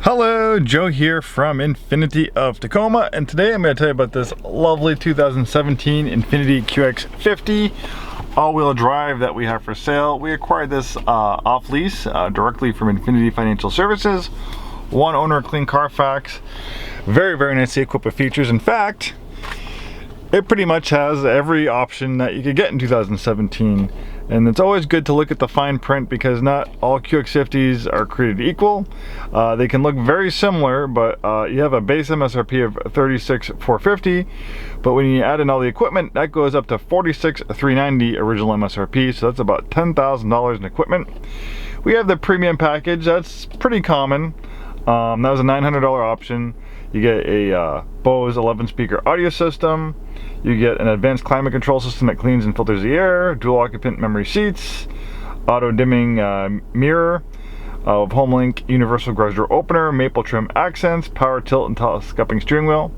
Hello, Joe here from Infiniti of Tacoma, and today I'm going to tell you about this lovely 2017 Infiniti QX50 all-wheel drive that we have for sale. We acquired this off lease directly from Infiniti Financial Services. One owner, clean Carfax. Very nicely equipped with features. In fact, it pretty much has every option that you could get in 2017. And it's always good to look at the fine print because not all QX50s are created equal. They can look very similar, but you have a base MSRP of $36,450. But when you add in all the equipment, that goes up to $46,390 original MSRP. So that's about $10,000 in equipment. We have the premium package. That's pretty common. That was a $900 option. You get a Bose 11-speaker audio system. You get an advanced climate control system that cleans and filters the air, dual occupant memory seats, auto dimming mirror, of HomeLink universal garage door opener, maple trim accents, power tilt and telescoping steering wheel.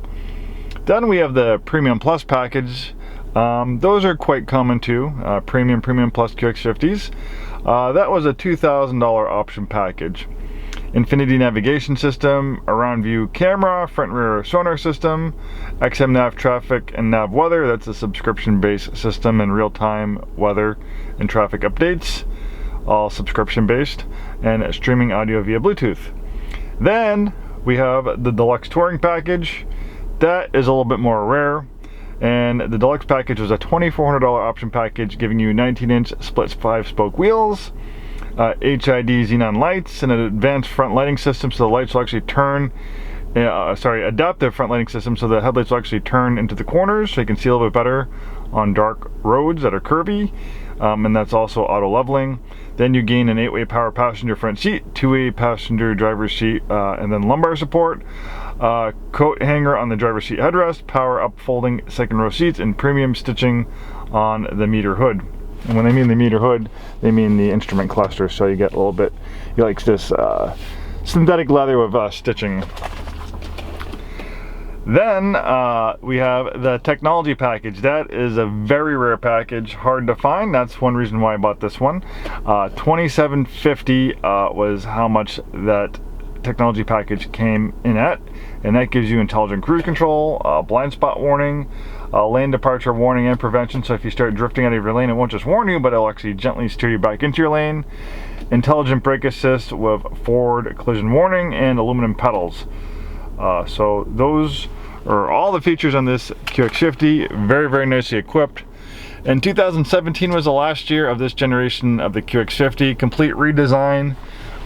Then we have the Premium Plus package. Those are quite common too, Premium Plus QX50s. That was a $2,000 option package. Infiniti navigation system, around view camera, front and rear sonar system, XM nav traffic and nav weather. That's a subscription based system and real-time weather and traffic updates, all subscription based, and streaming audio via Bluetooth. Then we have the Deluxe touring package. That is a little bit more rare, and the Deluxe package was a $2,400 option package giving you 19-inch split 5-spoke wheels, HID xenon lights, and an advanced front lighting system so the lights will actually turn, adaptive front lighting system so the headlights will actually turn into the corners so you can see a little bit better on dark roads that are curvy, and that's also auto leveling. Then you gain an 8-way power passenger front seat, 2-way passenger driver's seat, and then lumbar support, coat hanger on the driver's seat headrest, power up folding second row seats, and premium stitching on the meter hood. And when they mean the meter hood, they mean the instrument cluster, so you get a little bit, you like this synthetic leather with stitching. Then we have the technology package. That is a very rare package, hard to find. That's one reason why I bought this one. $2,750 was how much that technology package came in at, and that gives you intelligent cruise control, blind spot warning, lane departure warning and prevention, so if you start drifting out of your lane, it won't just warn you, but it'll actually gently steer you back into your lane. Intelligent brake assist with forward collision warning and aluminum pedals. So those are all the features on this QX50. Very nicely equipped. And 2017 was the last year of this generation of the QX50, complete redesign.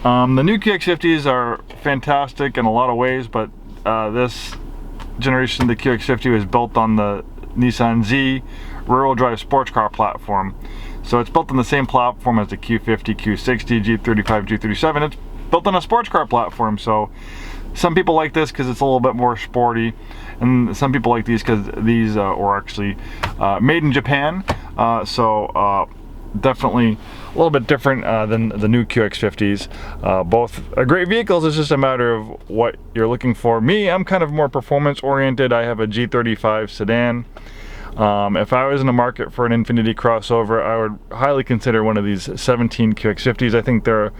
The new QX50s are fantastic in a lot of ways, but this generation of the QX50 was built on the Nissan Z rear-wheel drive sports car platform. So it's built on the same platform as the Q50, Q60, G35, G37. It's built on a sports car platform, so some people like this because it's a little bit more sporty, and some people like these because these were actually made in Japan. Definitely a little bit different than the new QX50s. Both are great vehicles. It's just a matter of what you're looking for. Me, I'm kind of more performance oriented. I have a G35 sedan. If I was in the market for an Infiniti crossover, I would highly consider one of these 17 QX50s. I think they're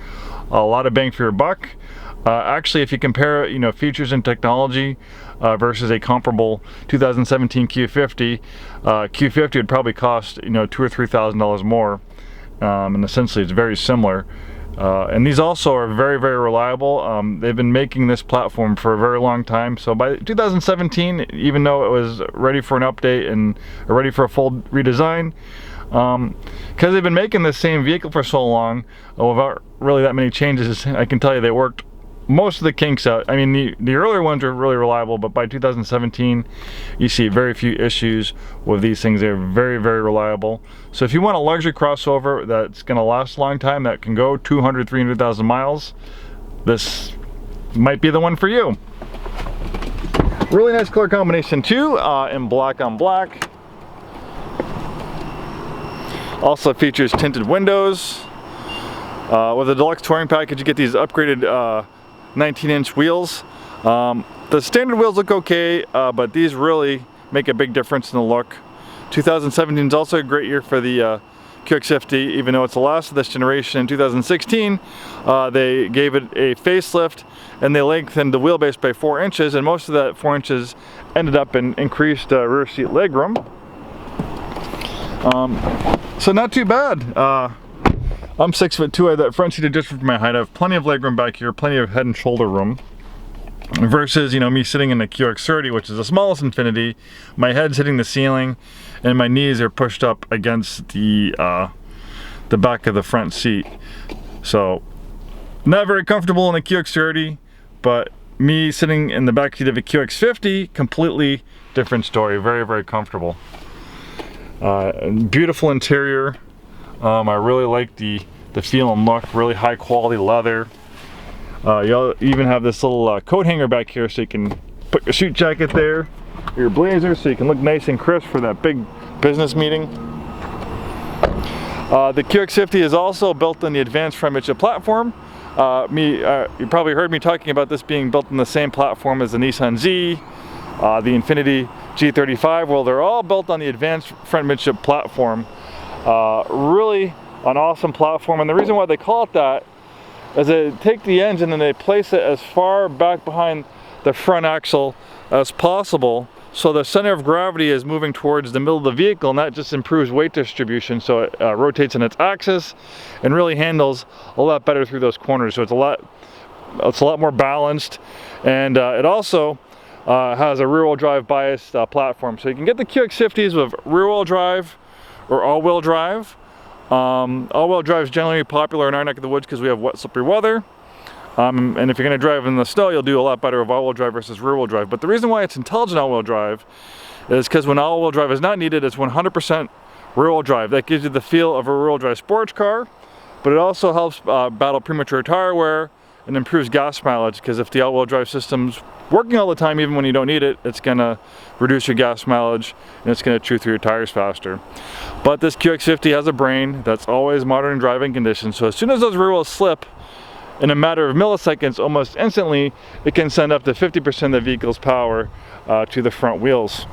a lot of bang for your buck. Actually, if you compare, features and technology versus a comparable 2017 Q50, Q50 would probably cost, $2,000 or $3,000 more, and essentially it's very similar. And these also are very reliable. They've been making this platform for a very long time. So by 2017, even though it was ready for an update and ready for a full redesign, because they've been making this same vehicle for so long, without really that many changes, I can tell you they worked most of the kinks out. I mean, the earlier ones are really reliable, but by 2017, you see very few issues with these things. They're very reliable. So if you want a luxury crossover that's going to last a long time, that can go 200, 300,000 miles, this might be the one for you. Really nice color combination too, in black on black. Also features tinted windows. With the Deluxe touring package, you get these upgraded 19-inch wheels. The standard wheels look okay, but these really make a big difference in the look. 2017 is also a great year for the QX50, even though it's the last of this generation. In 2016, they gave it a facelift and they lengthened the wheelbase by 4 inches, and most of that 4 inches ended up in increased rear seat legroom. So not too bad. I'm 6'2". I have that front seat adjustment for my height. I have plenty of legroom back here, plenty of head and shoulder room. Versus, you know, me sitting in the QX30, which is the smallest Infiniti. My head's hitting the ceiling, and my knees are pushed up against the back of the front seat. So, not very comfortable in the QX30, but me sitting in the back seat of a QX50, completely different story. Very, very comfortable. Beautiful interior. I really like the feel and look. Really high quality leather. You'll even have this little coat hanger back here, so you can put your suit jacket there, your blazer, so you can look nice and crisp for that big business meeting. The QX50 is also built on the advanced front midship platform. You probably heard me talking about this being built on the same platform as the Nissan Z, the Infiniti G35. Well, they're all built on the advanced front midship platform. Really an awesome platform, and the reason why they call it that is they take the engine and they place it as far back behind the front axle as possible, so the center of gravity is moving towards the middle of the vehicle, and that just improves weight distribution, so it rotates in its axis and really handles a lot better through those corners. So it's a lot more balanced, and it also has a rear-wheel drive biased platform. So you can get the QX50s with rear-wheel drive or all-wheel drive. All-wheel drive is generally popular in our neck of the woods because we have wet, slippery weather. And if you're going to drive in the snow, you'll do a lot better with all-wheel drive versus rear-wheel drive. But the reason why it's intelligent all-wheel drive is because when all-wheel drive is not needed, it's 100% rear-wheel drive. That gives you the feel of a rear-wheel drive sports car, but it also helps battle premature tire wear and improves gas mileage, because if the all-wheel drive system's working all the time, even when you don't need it, it's going to reduce your gas mileage and it's going to chew through your tires faster. But this QX50 has a brain that's always monitoring driving conditions, so as soon as those rear wheels slip, in a matter of milliseconds, almost instantly, it can send up to 50% of the vehicle's power to the front wheels.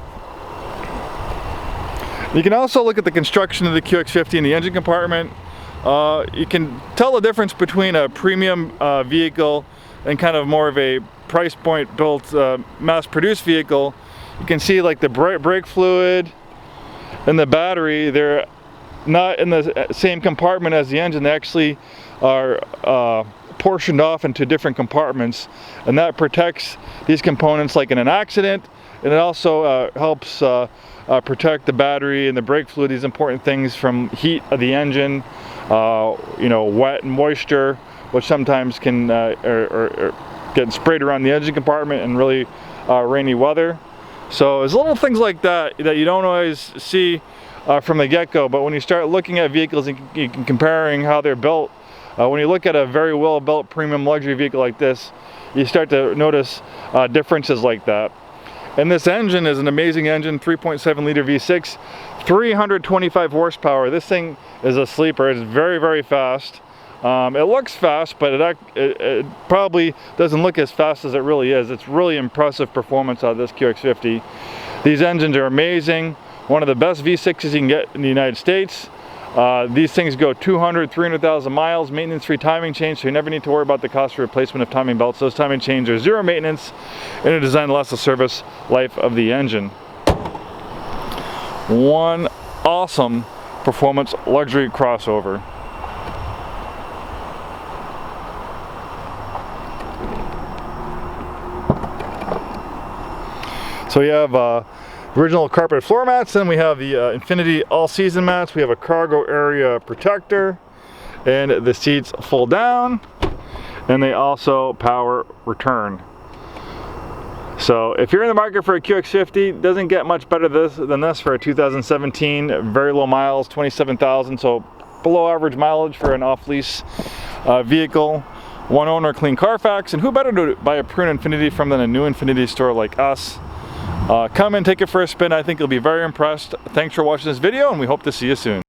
You can also look at the construction of the QX50 in the engine compartment. You can tell the difference between a premium vehicle and kind of more of a price point built mass-produced vehicle. You can see like the brake fluid and the battery, they're not in the same compartment as the engine. They actually are portioned off into different compartments, and that protects these components like in an accident, and it also helps protect the battery and the brake fluid, these important things, from heat of the engine, you know, wet and moisture, which sometimes can get sprayed around the engine compartment in really rainy weather. So there's little things like that that you don't always see from the get-go, but when you start looking at vehicles and comparing how they're built, when you look at a very well-built premium luxury vehicle like this, you start to notice differences like that. And this engine is an amazing engine, 3.7 liter V6, 325 horsepower. This thing is a sleeper. It's very, very fast. It looks fast, but it probably doesn't look as fast as it really is. It's really impressive performance out of this QX50. These engines are amazing. One of the best V6s you can get in the United States. These things go 200, 300,000 miles, maintenance-free timing chain, so you never need to worry about the cost of replacement of timing belts. Those timing chains are zero maintenance and are designed to last the service life of the engine. One awesome performance luxury crossover. So we have original carpet floor mats, then we have the Infiniti all-season mats. We have a cargo area protector, and the seats fold down, and they also power return. So if you're in the market for a QX50, doesn't get much better than this for a 2017, very low miles, 27,000, so below average mileage for an off-lease vehicle. One owner, clean Carfax, and who better to buy a pre-owned Infiniti from than a new Infiniti store like us? Come and take it for a spin. I think you'll be very impressed. Thanks for watching this video, and we hope to see you soon.